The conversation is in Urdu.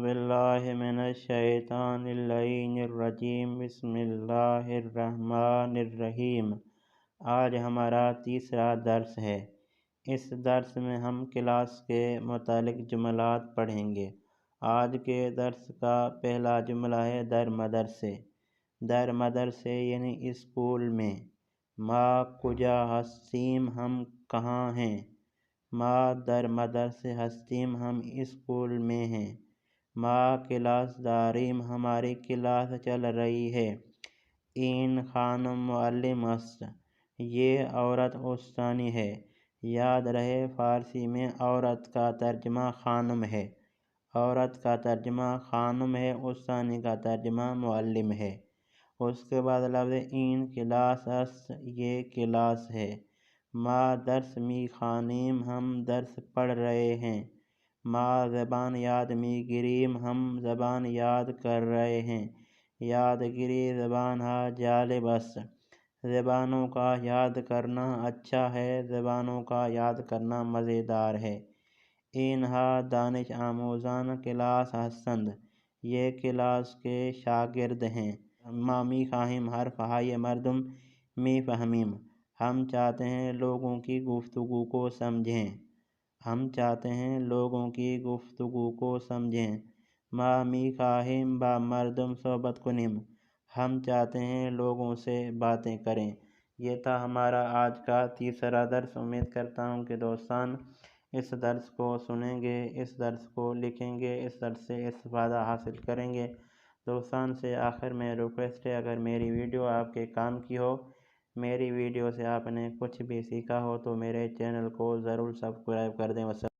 باللہ من الشیطان اللعین الرجیم بسم اللہ الرحمن الرحیم۔ آج ہمارا تیسرا درس ہے۔ اس درس میں ہم کلاس کے متعلق جملات پڑھیں گے۔ آج کے درس کا پہلا جملہ ہے در مدرسے۔ در مدرسے یعنی اسکول میں۔ ما کجا ہستیم ہم کہاں ہیں۔ ما در مدرسے ہستیم ہم اسکول میں ہیں۔ ما کلاس داریم ہماری کلاس چل رہی ہے۔ این خانم معلم است، یہ عورت استانی ہے۔ یاد رہے فارسی میں عورت کا ترجمہ خانم ہے، عورت کا ترجمہ خانم ہے، استانی کا ترجمہ معلم ہے۔ اس کے بعد لفظ این کلاس است، یہ کلاس ہے۔ ما درس می خوانیم ہم درس پڑھ رہے ہیں۔ ما زبان یاد می گریم ہم زبان یاد کر رہے ہیں۔ یادگیری زبان ہا جالب است، زبانوں کا یاد کرنا اچھا ہے، زبانوں کا یاد کرنا مزیدار ہے۔ اینہا دانش آموزان کلاس ہستند، یہ کلاس کے شاگرد ہیں۔ ما می خواہیم حرف ہائے مردم می فہمیم، ہم چاہتے ہیں لوگوں کی گفتگو کو سمجھیں، ہم چاہتے ہیں لوگوں کی گفتگو کو سمجھیں۔ ما می خواہیم با مردم صحبت کنیم، ہم چاہتے ہیں لوگوں سے باتیں کریں۔ یہ تھا ہمارا آج کا تیسرا درس۔ امید کرتا ہوں کہ دوستان اس درس کو سنیں گے، اس درس کو لکھیں گے، اس درس سے استفادہ حاصل کریں گے۔ دوستان سے آخر میں ریکویسٹ ہے، اگر میری ویڈیو آپ کے کام کی ہو، میری ویڈیو سے آپ نے کچھ بھی سیکھا ہو تو میرے چینل کو ضرور سبسکرائب کر دیں۔